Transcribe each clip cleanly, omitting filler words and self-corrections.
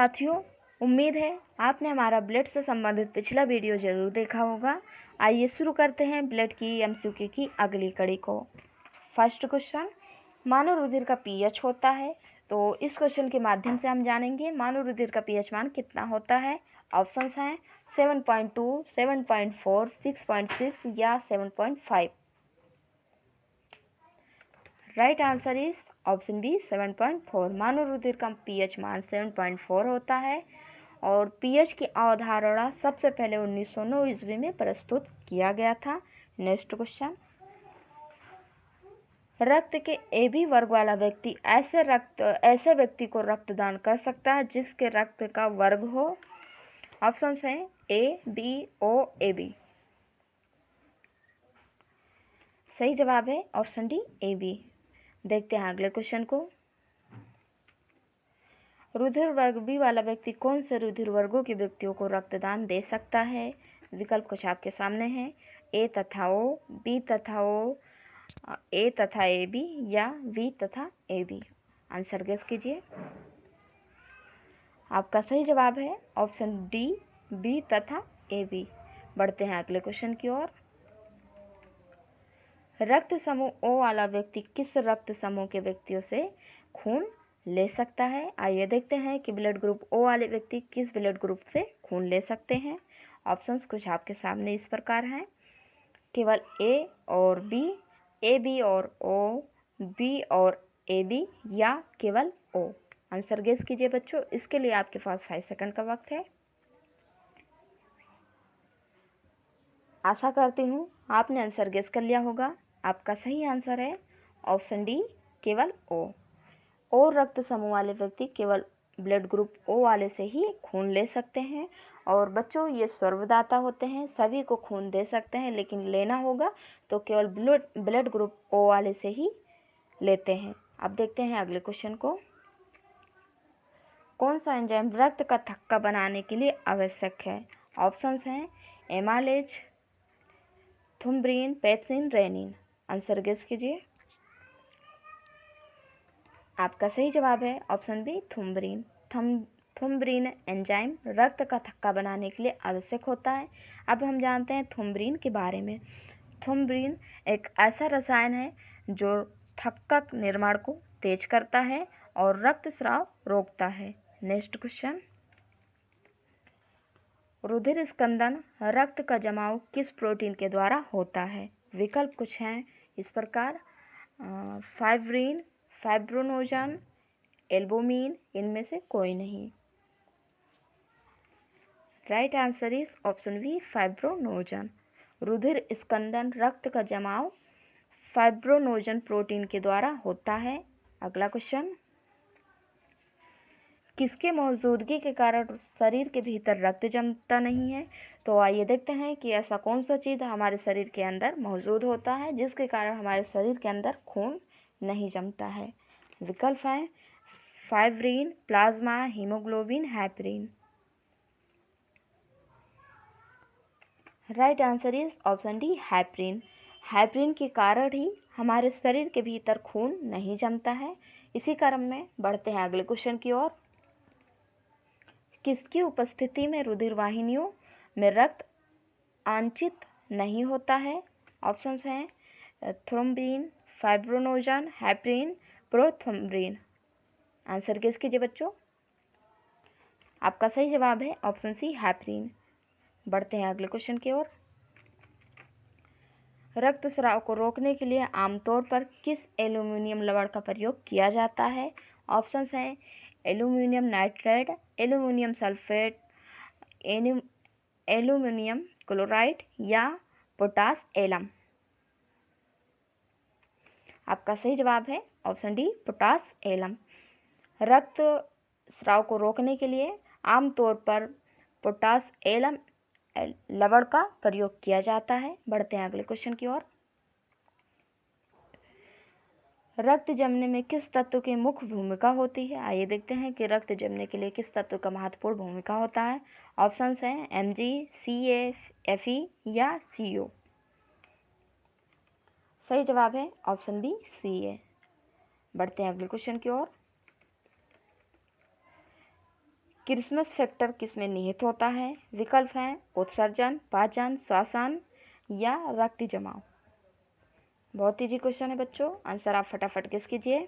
साथियों, उम्मीद है आपने हमारा ब्लड से संबंधित पिछला वीडियो जरूर देखा होगा। आइए शुरू करते हैं ब्लड की एमसीक्यू की अगली कड़ी को। फर्स्ट क्वेश्चन, मानव रुधिर का पीएच होता है। तो इस क्वेश्चन के माध्यम से हम जानेंगे मानव रुधिर का पीएच मान कितना होता है। ऑप्शंस हैं 7.2, 7.4, 6.6 या 7.5। Right answer is option B 7.4। मानव रुधिर का पीएच मान 7.4 होता है और पीएच की अवधारणा सबसे पहले 1909 ईस्वी में प्रस्तुत किया गया था। नेक्स्ट क्वेश्चन, रक्त के AB वर्ग वाला व्यक्ति ऐसे व्यक्ति को रक्तदान कर सकता है जिसके रक्त का वर्ग हो। ऑप्शंस हैं ABO AB। सही जवाब है ऑप्शन डी AB। देखते हैं अगले क्वेश्चन को। रुधिर वर्ग बी वाला व्यक्ति कौन से रुधिर वर्गों के व्यक्तियों को रक्तदान दे सकता है। विकल्प कुछ आपके सामने हैं, A तथा O, B तथा O, A तथा AB या V तथा AB। आंसर गेस कीजिए। आपका सही जवाब है ऑप्शन डी B तथा AB। बढ़ते हैं अगले क्वेश्चन की ओर। रक्त समूह O वाला व्यक्ति किस रक्त समूह के व्यक्तियों से खून ले सकता है। आइए देखते हैं कि ब्लड ग्रुप O वाले व्यक्ति किस ब्लड ग्रुप से खून ले सकते हैं। ऑप्शंस कुछ आपके सामने इस प्रकार हैं, केवल A और B, AB और O, B और AB या केवल O। आंसर गेस कीजिए बच्चों, इसके लिए आपके पास 5 सेकंड का वक्त है। आशा करती हूँ आपने आंसर गेस कर लिया होगा। आपका सही आंसर है ऑप्शन डी केवल O। और रक्त समूह वाले व्यक्ति केवल ब्लड ग्रुप O वाले से ही खून ले सकते हैं। और बच्चों, ये सर्वदाता होते हैं, सभी को खून दे सकते हैं, लेकिन लेना होगा तो केवल ब्लड ग्रुप O वाले से ही लेते हैं। अब देखते हैं अगले क्वेश्चन को। कौन सा एंजाइम रक्त का थक्का बनाने के लिए आवश्यक है। ऑप्शंस हैं एमालेज, थुम्ब्रिन, पेप्सिन, रेनिन। आंसर गेस कीजिए। आपका सही जवाब है ऑप्शन बी थुम्ब्रिन। थुम्ब्रिन एंजाइम रक्त का थक्का बनाने के लिए आवश्यक होता है। अब हम जानते हैं थुम्ब्रिन के बारे में। थुम्ब्रिन एक ऐसा रसायन है जो थक्का निर्माण को तेज करता है और रक्तस्राव रोकता है। नेक्स्ट क्वेश्चन, रुधिर स्कंदन रक्त का जमाव किस प्रोटीन के द्वारा होता है। विकल्प कुछ हैं इस प्रकार, फाइब्रिन, फाइब्रोनोजन, एल्बुमिन, इनमें से कोई नहीं। Right answer is option B fibrinogen. रुधिर स्कंदन रक्त का जमाव फाइब्रोनोजन प्रोटीन के द्वारा होता है। अगला क्वेश्चन, किसके मौजूदगी के कारण शरीर के भीतर रक्त जमता नहीं है। तो आइए देखते हैं कि ऐसा कौन सा चीज़ हमारे शरीर के अंदर मौजूद होता है जिसके कारण हमारे शरीर के अंदर खून नहीं जमता है। विकल्प हैं fibrin, plasma, haemoglobin, heparin. Right answer is option D heparin. Heparin के कारण ही हमारे शरीर के भीतर खून नहीं जमता है। इसी क्रम में बढ़ते हैं अगले क्वेश्चन की ओर। किसकी उपस्थिति में रुधिर वाहिनियों में रक्त आंचित नहीं होता है। ऑप्शंस हैं thrombin, fibrinogen, heparin, prothrombin. Answer guess कीजिए बच्चों। आपका सही जवाब है ऑप्शन सी हैपरिन। बढ़ते हैं अगले क्वेश्चन की ओर। रक्तस्राव को रोकने के लिए आमतौर पर किस एल्यूमिनियम लवण का प्रयोग किया जाता है। ऑप्शंस हैं aluminium nitrate, aluminium sulphate, aluminium chloride या पोटास एलम। आपका सही जवाब है ऑप्शन डी पोटास एलम। रक्त स्राव को रोकने के लिए आमतौर पर पोटास एलम लवण का प्रयोग किया जाता है। बढ़ते हैं अगले क्वेश्चन की ओर। रक्त जमने में किस तत्व की मुख्य भूमिका होती है। आइए देखते हैं कि रक्त जमने के लिए किस तत्व का महत्वपूर्ण भूमिका होता है। ऑप्शंस हैं Mg, Ca, Fe या CO। सही जवाब है ऑप्शन बी Ca। बढ़ते हैं अगले क्वेश्चन की ओर। क्रिसमस फैक्टर किस में निहित होता है? विकल्प हैं उत्सर्जन, पाचन, श्वसन या रक्त जमाव। बहुत ईजी क्वेश्चन है बच्चों, आंसर आप फटाफट गेस कीजिए।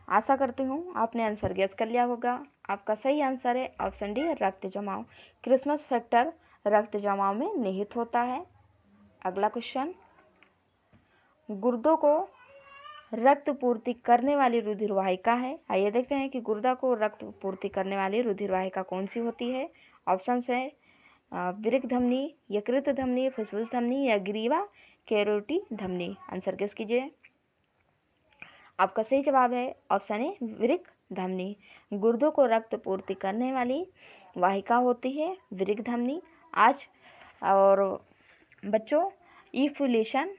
आशा करती हूँ आपने आंसर गेस कर लिया होगा। आपका सही आंसर है ऑप्शन डी, रक्त जमाव। क्रिसमस फैक्टर रक्त जमाव में निहित होता है। अगला क्वेश्चन, गुर्दों को रक्त पूर्ति करने वाली रुधिर वाहिका है। आइए देखते हैं कि गुर्दा को रक्त पूर्ति करने वाली रुधिर वाहिका कौन सी होती है। ऑप्शन है वृक्क धमनी, यकृत धमनी, फुफ्फुस धमनी या ग्रीवा कैरोटी धमनी। आंसर गेस कीजिए। आपका सही जवाब है ऑप्शन ए, वृक्क धमनी। गुर्दों को रक्त पूर्ति करने वाली वाहिका होती है वृक्क धमनी। आज और बच्चों, if you listen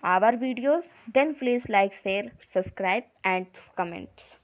our videos then please like, share, subscribe and comment.